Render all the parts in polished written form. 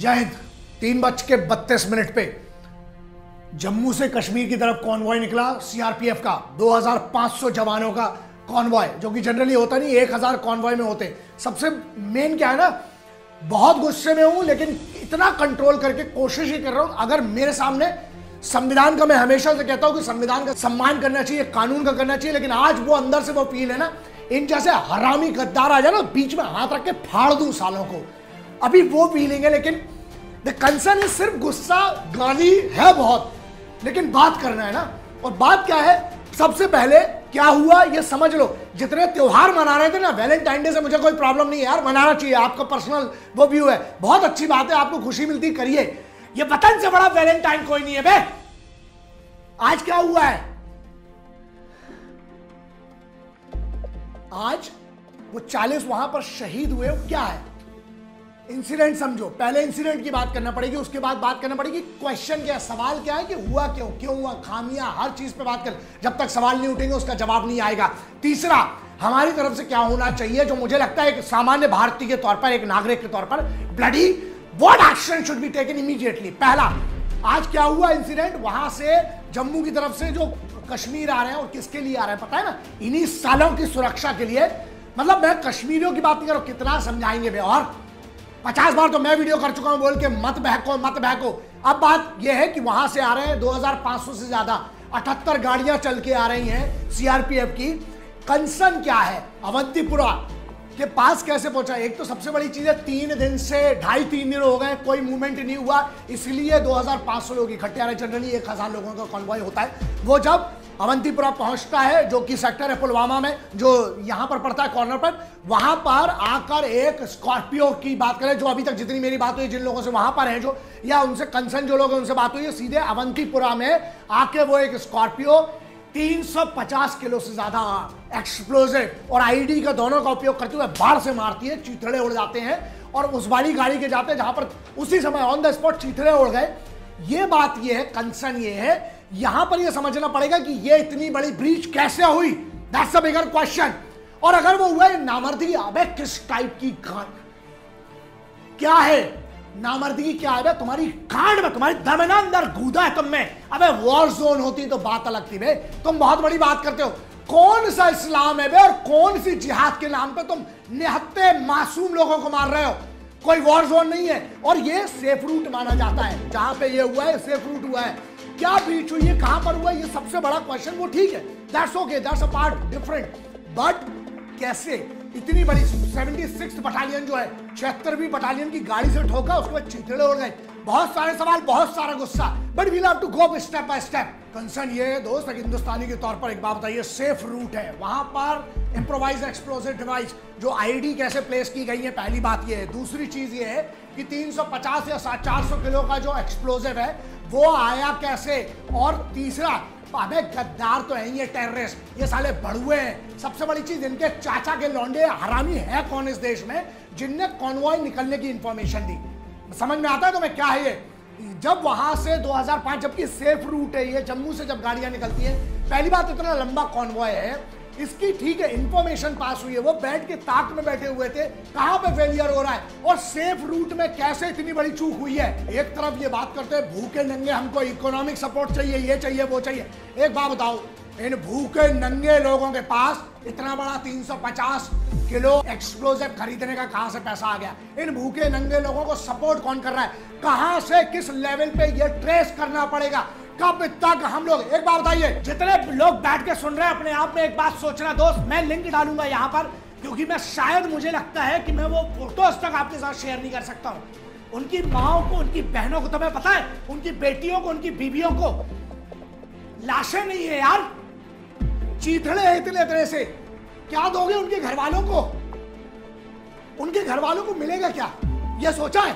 जय हिंद। 3:32 पे जम्मू से कश्मीर की तरफ कॉन्वॉय निकला सीआरपीएफ का 2500 जवानों का कॉन्वॉय, जो कि जनरली होता नहीं, 1000 कॉन्वॉय में होते। सबसे मेन क्या है ना, बहुत गुस्से में हूं लेकिन इतना कंट्रोल करके कोशिश ही कर रहा हूं। अगर मेरे सामने संविधान का, मैं हमेशा से कहता हूं कि संविधान का सम्मान करना चाहिए, कानून का करना चाहिए, लेकिन आज वो अंदर से वो फील है ना, इन जैसे हरामी गद्दार आ जाए ना, बीच में हाथ रख के फाड़ दूं सालों को, अभी वो फीलिंग है। लेकिन द कंसर्न इज सिर्फ गुस्सा, गाली है बहुत, लेकिन बात करना है ना। और बात क्या है, सबसे पहले क्या हुआ ये समझ लो। जितने त्योहार मना रहे थे ना, वैलेंटाइन डे से मुझे कोई प्रॉब्लम नहीं है यार, मनाना चाहिए, आपका पर्सनल वो व्यू है, बहुत अच्छी बात है, आपको खुशी मिलती करिए। ये वतन से बड़ा वैलेंटाइन कोई नहीं है बे। आज क्या हुआ है, आज वो 40 वहां पर शहीद हुए, क्या है इंसिडेंट समझो। पहले इंसिडेंट की बात करना पड़ेगी, उसके बाद बात करना पड़ेगी क्वेश्चन क्या है, सवाल क्या है कि हुआ क्यों, क्यों हुआ, खामियां, हर चीज पे बात कर। जब तक सवाल नहीं उठेंगे उसका जवाब नहीं आएगा। तीसरा, हमारी तरफ से क्या होना चाहिए, जो मुझे लगता है एक सामान्य भारतीय के तौर पर, एक नागरिक के तौर पर, bloody what action should be taken immediately. पहला, आज क्या हुआ इंसिडेंट, वहां से जम्मू की तरफ से जो कश्मीर आ रहे हैं, और किसके लिए आ रहे हैं पता है ना, इन्हीं सालों की सुरक्षा के लिए। मतलब मैं कश्मीरियों की बात नहीं कर रहा हूं, कितना समझाएंगे बे, और 50 बार तो मैं वीडियो कर चुका हूं बोल के मत बहको मत बहको। अब बात यह है कि वहां से आ रहे हैं 2500 से ज्यादा, 78 गाड़ियां चल के आ रही हैं सीआरपीएफ की। कंसर्न क्या है, अवंतीपुरा के पास कैसे पहुंचा। एक तो सबसे बड़ी चीज है, 3 दिन से 2.5-3 दिन हो गए कोई मूवमेंट नहीं हुआ, इसलिए 2500 लोग इकट्ठे आ रहे। जनरली 1000 लोगों का कॉन्वॉय होता है। वो जब अवंतीपुरा पहुंचता है, जो कि सेक्टर है पुलवामा में, जो यहां पर पड़ता है कॉर्नर पर, वहां पर आकर एक स्कॉर्पियो की बात करें, जो अभी तक जितनी मेरी बात हुई जिन लोगों से वहां पर हैं, जो या उनसे कंसर्न जो लोग हैं उनसे बात हुई है, सीधे अवंतीपुरा में आके वो एक स्कॉर्पियो 350 किलो से ज्यादा एक्सप्लोजिव और आईडी का दोनों का उपयोग करते हुए बाढ़ से मारती है, चीथड़े उड़ जाते हैं। और उस वाली गाड़ी के जाते हैं जहां पर उसी समय ऑन द स्पॉट चीथड़े उड़ गए। ये बात ये है, कंसर्न ये है, यहां पर ये समझना पड़ेगा कि ये इतनी बड़ी ब्रीच कैसे हुई, दैट्स अ बिगर क्वेश्चन। और अगर वो हुआ है नामर्दगी, अबे किस टाइप की क्या है नामर्दगी, क्या है तुम्हारी कांड में, तुम्हारी दम ना अंदर गूदा है तुम में। अबे वॉर जोन होती तो बात अलग थी बे, तुम बहुत बड़ी बात करते हो। कौन सा इस्लाम है बे, और कौन सी जिहाद के नाम पे तुम निहत्ते मासूम लोगों को मार रहे हो। कोई वॉर जोन नहीं है, और ये सेफ रूट माना जाता है। जहां पे ये हुआ है सेफ रूट हुआ है। क्या बीच हुई है, कहां पर हुआ है, ये सबसे बड़ा क्वेश्चन। वो ठीक है, that's okay, that's a part different, but कैसे इतनी बड़ी 76 बटालियन जो है, 76वीं बटालियन की गाड़ी से ठोका, उसके बाद चीथड़े उड़ गए। बहुत सारे सवाल, बहुत सारा गुस्सा, but we have to go step by step. Concern ये है दोस्त, हिंदुस्तानी के तौर पर एक बात बताइए, सेफ रूट है, वहां पर इम्प्रोवाइज एक्सप्लोसिव डिवाइस जो आईडी कैसे प्लेस की गई है, पहली बात ये है। दूसरी चीज ये है कि 350 या 400 किलो का जो एक्सप्लोसिव है वो आया कैसे। और तीसरा, अबे गद्दार तो है ये टेररिस्ट, ये साले भड़ुए हैं। सबसे बड़ी चीज, इनके चाचा के लौंडे हरामी है कौन इस देश में, जिनने कॉन्वॉय निकलने की इंफॉर्मेशन दी। समझ में आता है तुम्हें क्या है ये। जब वहां से 2005, जबकि सेफ रूट है ये, जम्मू से जब गाड़ियां निकलती हैं, पहली बात इतना लंबा कॉन्वॉय है इसकी, ठीक है इंफॉर्मेशन पास हुई है, वो बैठ के ताक में बैठे हुए थे, कहां पे फेलियर हो रहा है, और सेफ रूट में कैसे इतनी बड़ी चूक हुई है। एक तरफ ये बात करते हैं भूखे नंगे, हमको इकोनॉमिक सपोर्ट चाहिए, ये चाहिए वो चाहिए। एक बात बताओ, इन भूखे नंगे लोगों के पास इतना बड़ा 350 किलो एक्सप्लोजिव खरीदने का कहां से पैसा आ गया। इन भूखे नंगे लोगों को सपोर्ट कौन कर रहा है, कहां से, किस लेवल पे ये ट्रेस करना पड़ेगा। कब तक हम लोग, एक बात बताइए, जितने लोग बैठ के सुन रहे हैं अपने आप में एक बात सोचना दोस्त, मैं लिंक डालूंगा यहाँ पर, क्योंकि मैं शायद मुझे लगता है कि मैं वो फोटोज तक आपके साथ शेयर नहीं कर सकता हूं। उनकी माओ को, उनकी बहनों को, तुम्हें पता है, उनकी बेटियों को, उनकी बीवियों को लाशें नहीं है यार, चीथड़े हैं इतने तरह से। क्या दोगे उनके घर वालों को, उनके घर वालों को मिलेगा क्या, यह सोचा है।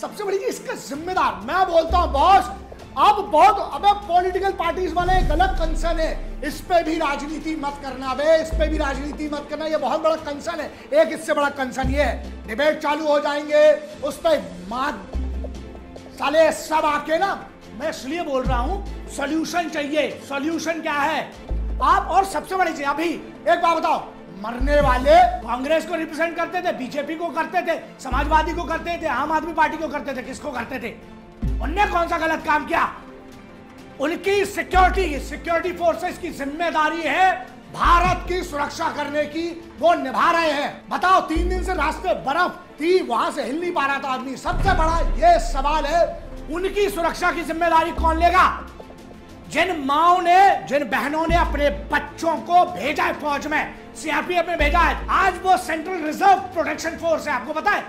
सबसे बड़ी चीज, इसका जिम्मेदार मैं बोलता हूं बॉस, अब बहुत, अबे पॉलिटिकल पार्टीज वाले गलत कंसर्न है, इस पे भी राजनीति मत करना बे, इस पे भी राजनीति मत करना, ये बहुत बड़ा कंसर्न है। एक इससे बड़ा कंसर्न ये है, डिबेट चालू हो जाएंगे उस पे साले सब आके ना, मैं इसलिए बोल रहा हूं सोल्यूशन चाहिए। सोल्यूशन क्या है आप, और सबसे बड़ी चीज, अभी एक बात बताओ, मरने वाले कांग्रेस को रिप्रेजेंट करते थे, बीजेपी को करते थे, समाजवादी को करते थे, आम आदमी पार्टी को करते थे, किसको करते थे? उनने कौन सा गलत काम किया? उनकी सिक्योरिटी फोर्सेस की जिम्मेदारी है भारत की सुरक्षा करने की, वो निभा रहे हैं। बताओ, 3 दिन से रास्ते बर्फ थी, वहां से हिल नहीं पा रहा था आदमी। सबसे बड़ा ये सवाल है, उनकी सुरक्षा की जिम्मेदारी कौन लेगा? जिन माओ ने, जिन बहनों ने अपने बच्चों को भेजा है फौज में, सीआरपीएफ में भेजा है, आज वो सेंट्रल रिजर्व प्रोटेक्शन फोर्स है, आपको पता है?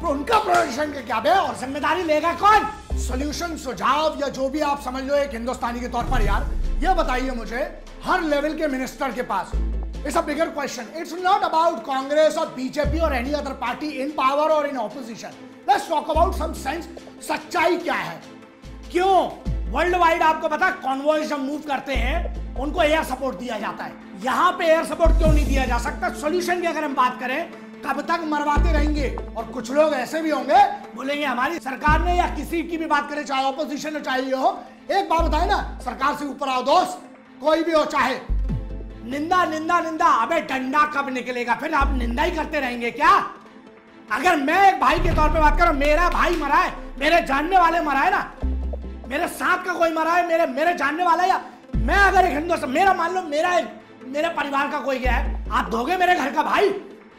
तो उनका प्रोटेक्शन के क्या है और जिम्मेदारी लेगा कौन? सॉल्यूशन, सुझाव या जो भी आप समझ लो एक हिंदुस्तानी के तौर पर, यार ये बताइए मुझे, हर लेवल के मिनिस्टर के पास, it's a bigger question, it's not about Congress और बीजेपी और any other party in power और in opposition, let's talk about some sense. सच्चाई क्या है? क्यों वर्ल्ड वाइड आपको पता, कॉन्वॉयज जब मूव करते हैं उनको एयर सपोर्ट दिया जाता है, यहां पे एयर सपोर्ट क्यों नहीं दिया जा सकता? सॉल्यूशन की अगर हम बात करें, कब तक मरवाते रहेंगे? और कुछ लोग ऐसे भी होंगे बोलेंगे हमारी सरकार ने, या किसी की भी बात करें, चाहे ऑपोजिशन हो चाहे ये हो, एक बात बताए ना, सरकार से ऊपर आओ दोस्त, कोई भी हो, चाहे निंदा निंदा निंदा, अबे डंडा कब निकलेगा? फिर आप निंदा ही करते रहेंगे क्या? अगर मैं एक भाई के तौर पे बात करूं, मेरा भाई मरा है, मेरे जानने वाले मरा है ना, मेरे साथ का कोई मरा है, मेरे जानने वाला, या मैं अगर एक हिंदुस्तान, मेरा मान लो मेरे परिवार का कोई गया है, आप दोगे मेरे घर का भाई?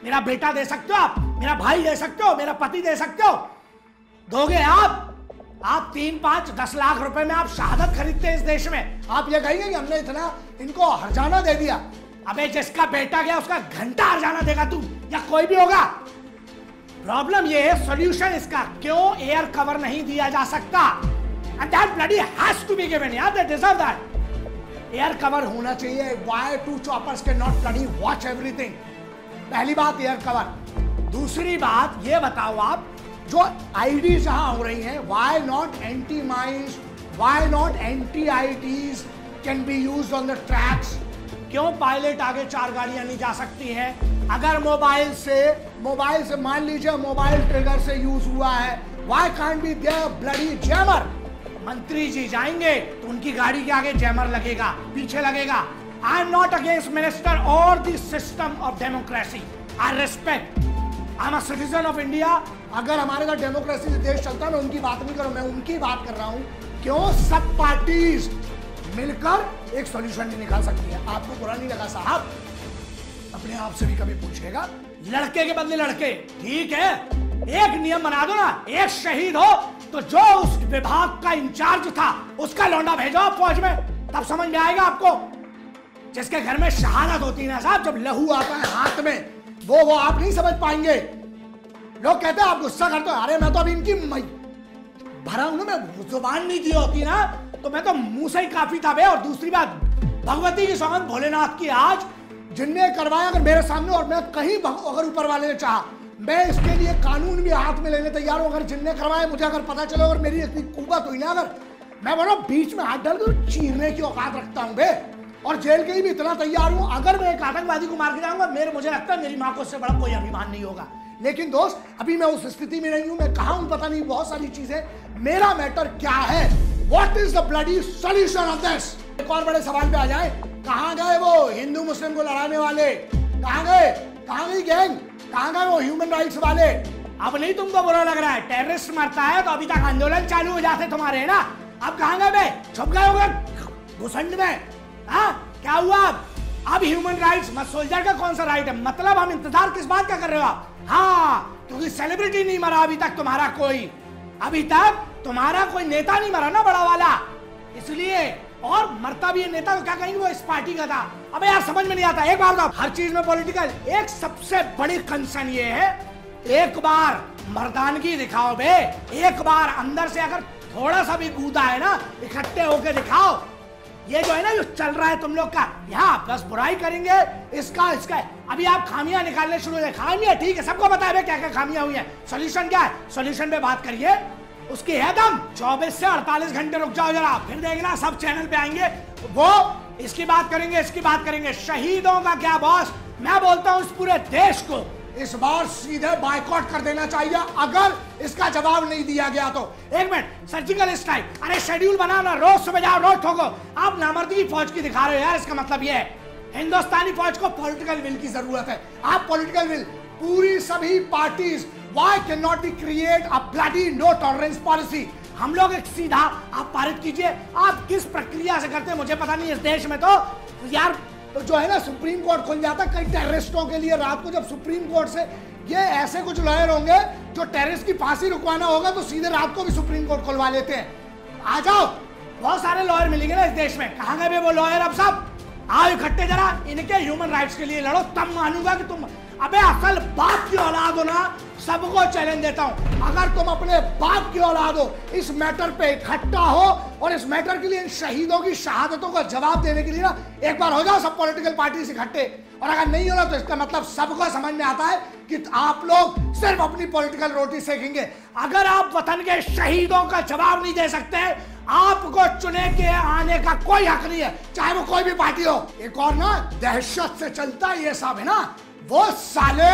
मेरा बेटा दे सकते हो आप, मेरा भाई दे सकते हो, मेरा पति दे सकते हो, दोगे आप? 3, 5, 10 लाख रुपए में आप शहादत खरीदते हैं इस देश में, आप ये कहेंगे कि हमने इतना इनको हर्जाना दे दिया? अबे जिसका बेटा गया उसका घंटा हर्जाना देगा तू, या कोई भी होगा? प्रॉब्लम ये है, सॉल्यूशन इसका, क्यों एयर कवर नहीं दिया जा सकता? And that bloody has to be given, yeah, they deserve that. Air cover होना चाहिए। Why 2 choppers cannot bloody watch everything? पहली बात एयर कवर। दूसरी बात ये बताओ आप, जो आईडी जहां हो रही हैं, why not anti mines, why not anti ITs can be used on the tracks? क्यों पायलट आगे 4 गाड़ियां नहीं जा सकती हैं? अगर मोबाइल से मान लीजिए मोबाइल ट्रिगर से यूज हुआ है, why can't be there bloody jammer? मंत्री जी जाएंगे तो उनकी गाड़ी के आगे जैमर लगेगा, पीछे लगेगा। I am not against minister और the system of democracy, I respect, I am a citizen of India. अगर हमारे साथ डेमोक्रेसी से देश चलता है, मैं उनकी बात नहीं कर रहा हूं, मैं उनकी बात कर रहा हूं, क्यों सब पार्टीज मिलकर एक सॉल्यूशन नहीं निकाल सकती है? आपको बुरा नहीं लगा साहब? अपने आप से भी कभी पूछिएगा, लड़के के बदले लड़के, ठीक है, एक नियम बना दो ना, एक शहीद हो तो जो उस विभाग का इंचार्ज था उसका लौंडा भेजो आप फौज में, तब समझ में आएगा आपको। जिसके घर में शहादत होती है ना साहब, जब लहू आता है हाथ में, वो आप नहीं समझ पाएंगे। लोग कहते हैं आप गुस्सा करते हो, अरे मैं तो अभी इनकी भरा हूं ना, मैं जुबान नहीं दी होती ना तो मैं तो मुंह से ही काफी था बे। और दूसरी बात, भगवती की सौगंध भोलेनाथ की, आज जिनने करवाया अगर मेरे सामने, और मैं कहीं अगर ऊपर वाले ने चाहा, मैं इसके लिए कानून भी हाथ में लेने तैयार हूं। अगर जिनने करवाया मुझे अगर पता चले, अगर मेरी इतनी कुवत हुई ना, अगर मैं बोलो बीच में हाथ डाल के चीरने की औकात रखता हूं बे, और जेल के लिए भी इतना तैयार हूं। अगर मैं एक आतंकवादी को मार के जाऊंगा, मुझे लगता है मेरी मां को उससे बड़ा कोई अभिमान नहीं होगा। लेकिन दोस्त, अभी मैं उस स्थिति में नहीं हूं, मैं कहां हूं पता नहीं, बहुत सारी चीजें। मेरा मैटर क्या है? What is the bloody solution of this? एक और बड़े सवाल पे आ जाए, कहां गए वो हिंदू मुस्लिम को लड़ाने वाले? कहां गए? कहां गई गैंग? कहां गए वो ह्यूमन राइट्स वाले? अब नहीं तुमको बुरा लग रहा है? टेररिस्ट मरता है तो अभी तक आंदोलन चालू हो जाते तुम्हारे, है ना? अब कहां गए बे? छुप गए होंगे घुसंड में। हाँ, क्या हुआ अब ह्यूमन राइट्स? मत सोल्जर का कौन सा राइट है? मतलब हम इंतजार किस बात का कर रहे हो आप? हाँ, क्योंकि सेलिब्रिटी नहीं मरा अभी तक तुम्हारा कोई, अभी तक तुम्हारा कोई नेता नहीं मरा ना बड़ा वाला, इसलिए। और मरता भी है नेता तो क्या कहेंगे वो इस पार्टी का था। अबे यार समझ में नहीं आता। एक बार हर चीज में पॉलिटिकल, एक सबसे बड़ी कंसर्न ये है, एक बार मर्दानगी दिखाओ बे, एक बार अंदर से अगर थोड़ा सा भी कूदा है ना, इकट्ठे होके दिखाओ। ये जो है ना, जो चल रहा है तुम लोग का, यहाँ बस बुराई करेंगे, इसका अभी आप खामियां निकालने शुरू हो जाए। खामियां ठीक है, सबको पता है क्या क्या खामियां हुई है। सोल्यूशन क्या है? सोल्यूशन पे बात करिए, उसकी है दम। 24 से 48 घंटे रुक जाओ जरा, फिर देखना सब चैनल पे आएंगे, वो इसकी बात करेंगे, इसकी बात करेंगे। शहीदों का क्या बॉस? मैं बोलता हूं इस पूरे देश को इस बार सीधे बायकॉट कर देना चाहिए, अगर इसका जवाब नहीं दिया गया तो। एक मिनट, सर्जिकल स्ट्राइक, अरे शेड्यूल बनाना, रोज सुबह जाओ, रोज ठोको। आप नामर्दगी फौज की दिखा रहे हो यार, इसका मतलब ये हिंदुस्तानी फौज को पॉलिटिकल विल की जरूरत है। आप पॉलिटिकल विल, पूरी सभी parties, why can not be create a bloody no tolerance policy. हम लोग एक सीधा आप पारित कीजिए। आप किस प्रक्रिया से करते हैं मुझे पता नहीं। इस देश में तो यार तो जो है ना, सुप्रीम कोर्ट खुल जाता है कई टेररिस्टों के लिए रात को। जब सुप्रीम कोर्ट से ये ऐसे कुछ लॉयर होंगे जो टेररिस्ट की फांसी रुकवाना होगा तो सीधे रात को भी सुप्रीम कोर्ट खुलवा लेते हैं। आ जाओ, बहुत सारे लॉयर मिलेंगे ना इस देश में। कहां गए वो लॉयर अब सब? आओ इकट्ठे, जरा इनके ह्यूमन राइट्स के लिए लड़ो, तब मानूंगा कि तुम अबे असल बाप की औलाद हो ना। सबको चैलेंज देता हूं, अगर तुम अपने बाप की औलाद हो, इस मैटर पे इकट्ठा हो और इस मैटर के लिए इन शहीदों की शहादतों का जवाब देने के लिए ना एक बार हो जाओ सब पॉलिटिकल पार्टी इकट्ठे। और अगर नहीं हो रहा तो इसका मतलब सबको समझ में आता है कि आप लोग सिर्फ अपनी पॉलिटिकल रोटी सेकेंगे। अगर आप वतन के शहीदों का जवाब नहीं दे सकते, आपको चुने के आने का कोई हक नहीं है, चाहे वो कोई भी पार्टी हो। एक और ना दहशत से चलता है ये सब है ना, वो साले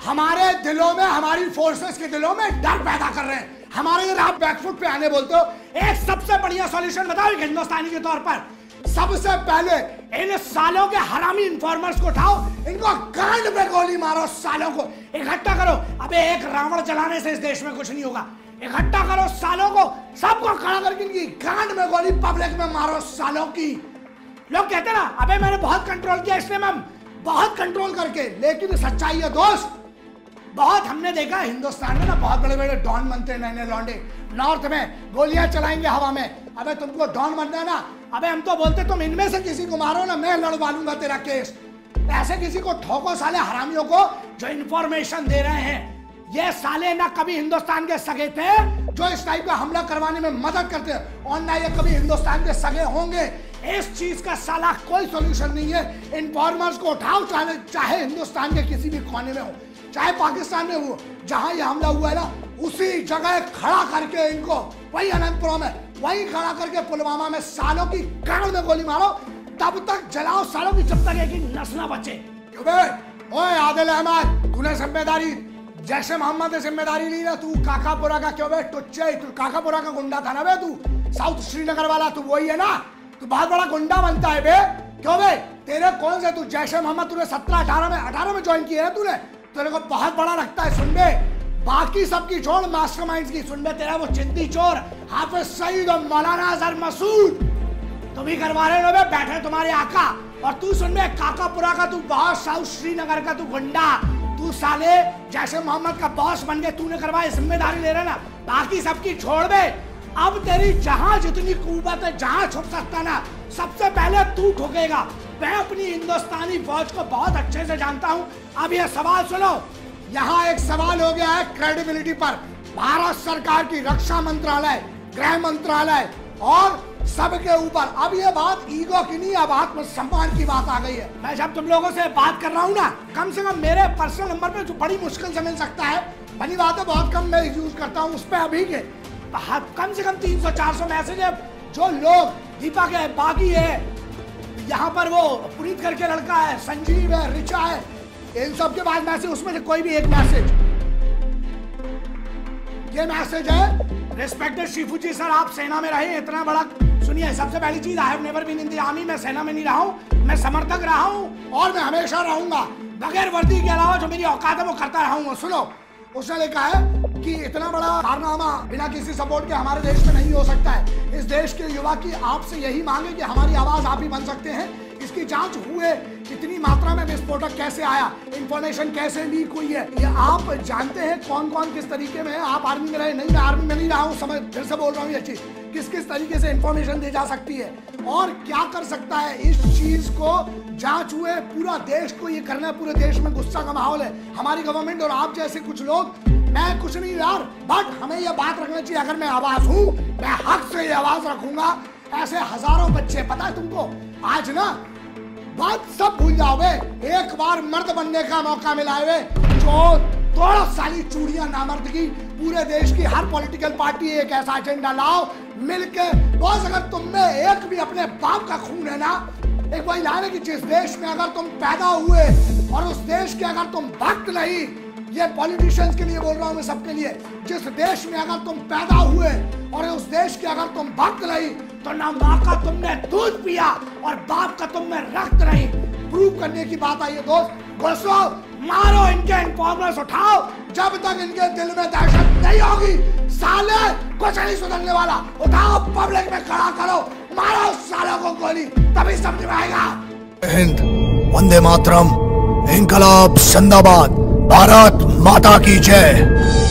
हमारे दिलों में, हमारी फोर्सेस के दिलों में डर पैदा कर रहे हैं। हमारे इधर आप बैकफुट पे आने बोलते हो। एक सबसे बढ़िया सॉल्यूशन बताओ एक हिंदुस्तानी के तौर पर। सबसे पहले इन सालों के हरामी इन्फॉर्मर्स को उठाओ, इनको गांड पे गोली मारो, सालों को इकट्ठा करो। अबे एक रावण जलाने से इस देश में कुछ नहीं होगा। इकट्ठा करो सालों को, सबको खड़ा करके इनकी गांड में गोली पब्लिक में मारो सालों की। लोग कहते ना अबे मैंने बहुत कंट्रोल किया, इसलिए मैं बहुत कंट्रोल करके, लेकिन सच्चाई है दोस्त, बहुत हमने देखा हिंदुस्तान में ना बहुत बड़े बड़े डॉन बनते हैं, नए लौंडे नॉर्थ में गोलियां चलाएंगे हवा में। अबे तुमको डॉन बनना है ना, अबे हम तो बोलते तुम इनमें से किसी को मारो ना, मैं लड़वा लूंगा तेरा केस। ऐसे किसी को ठोको साले हरामियों को जो इंफॉर्मेशन दे रहे हैं। ये साले ना कभी हिंदुस्तान के सगे थे जो इस टाइप का हमला करवाने में मदद करते हैं, और ना ये कभी हिंदुस्तान के सगे होंगे। इस चीज का साला कोई सॉल्यूशन नहीं है। इन्फॉर्मर्स को उठाओ, चाहे हिंदुस्तान के किसी भी कोने में हो, चाहे पाकिस्तान में हो, जहां यह हमला हुआ है ना उसी जगह खड़ा करके इनको, वही अनंतपुर में, वही खड़ा करके पुलवामा में सालों की गांड में गोली मारो, तब तक जलाओ सालों की जब तक एक नस ना बचे। ओए आदिल अहमद, तूने जिम्मेदारी जैसे मोहम्मद ने जिम्मेदारी ली ना, तू काकापुरा का क्यों बे टुच्चे, तू काकापुरा का गुंडा था ना बे, तू साउथ श्रीनगर वाला, तू वही है ना, तू बहुत बड़ा गुंडा बनता है बे। क्यों बे, तेरे कौन से, तू जैसे मोहम्मद तूने 17-18 में ज्वाइन किया है तूने, तेरे को बहुत बड़ा रखता है। सुन बे, बाकी सबकी छोड़, मास्टरमाइंड्स की सुन बे, तेरा वो चिंदी चोर हाफिज सईद और मौलाना अजहर मसूद तुम ही करवा रहे हो बे, बैठे तुम्हारे आका। और तू सुन बे, काकापुरा का तू बॉस, साउथ श्रीनगर का तू गुंडा, तू साले जैसे मोहम्मद का बॉस बन गए, तूने करवाई, जिम्मेदारी ले रहे ना, बाकी सबकी छोड़ बे। अब तेरी जहां जितनी कुव्वत है, जहां छुप सकता ना, सबसे पहले तू ठोकेगा। मैं अपनी हिंदुस्तानी फौज को बहुत अच्छे से जानता हूं। अब ये सवाल सुनो, यहाँ एक सवाल हो गया है क्रेडिबिलिटी पर। भारत सरकार की रक्षा मंत्रालय, गृह मंत्रालय और सबके ऊपर अब ये बात ईगो की नहीं, अब आत्मसम्मान की बात आ गई है। मैं जब तुम लोगों से बात कर रहा हूँ ना, कम से कम मेरे पर्सनल नंबर पे जो बड़ी मुश्किल से मिल सकता है, बनी बात है बहुत कम मैं यूज करता हूँ, उस पर अभी के कम से कम 300-400 मैसेज है। जो लोग दीपा के बागी है, यहाँ पर वो पुनीत करके लड़का है, संजीव है, रिचा है, इन सब के बाद मैसेज, उसमें से कोई भी एक मैसेज, ये मैसेज है, रिस्पेक्टेड शिफू जी सर, आप सेना में रहे इतना बड़ा। सुनिए, सबसे पहली चीज, I have never been in the army, मैं सेना में नहीं रहा हूँ, मैं समर्थक रहा हूँ और मैं हमेशा रहूंगा। बगैर वर्दी के अलावा जो मेरी औकात है वो करता रहूंगा। सुनो, उसने लिखा है कि इतना बड़ा कारनामा बिना किसी सपोर्ट के हमारे देश में नहीं हो सकता है। इस देश के युवा की आपसे यही मांग है कि हमारी आवाज आप ही बन सकते हैं। इसकी जांच हुए, कितनी मात्रा में विस्फोटक कैसे आया, इंफॉर्मेशन कैसे लीक हुई है, ये आप जानते हैं। कौन कौन किस तरीके में है, आप आर्मी में रहे, नहीं मैं आर्मी में नहीं रहा हूँ, समझ, फिर से बोल रहा हूँ ये चीज, किस किस तरीके से इंफॉर्मेशन दी जा सकती है और क्या कर सकता है। इस चीज को जांच हुए, पूरा देश को ये करना है, पूरे देश में गुस्सा का माहौल है, हमारी गवर्नमेंट और आप जैसे कुछ लोग। मैं कुछ नहीं यार, बट हमें यह बात रखना चाहिए, अगर मैं आवाज हूं, मैं हक से ये आवाज रखूंगा। ऐसे हजारों बच्चे, पता है तुमको, आज ना बात सब भूल जाओगे, एक बार मर्द बनने का मौका मिला है, जो थोड़ा साली चूड़ियां नामर्दगी, पूरे देश की हर पॉलिटिकल पार्टी एक ऐसा एजेंडा लाओ मिलके। बॉस, अगर तुम में एक भी अपने बाप का खून है ना, एक वही लाने की जिस देश में अगर तुम पैदा हुए और उस देश के अगर तुम भक्त नहीं, ये पॉलिटिशियंस के लिए बोल रहा हूं मैं, सबके लिए, जिस देश में अगर तुम पैदा हुए और उस देश के अगर तुम भक्त नहीं, तो ना माँ का तुमने दूध पिया और बाप का तुम में रक्त नहीं। प्रूव करने की बात आई है दोस्त। घुसो, मारो, इनके इन्फॉर्मर्स उठाओ, जब तक इनके दिल में दहशत नहीं होगी साले कुछ नहीं सुधरने वाला। उठाओ, पब्लिक में खड़ा करो, मारो उस सालों को गोली, तभी समझ में आएगा। हिंद, वंदे मातरम, इंकलाब जिंदाबाद, भारत माता की जय।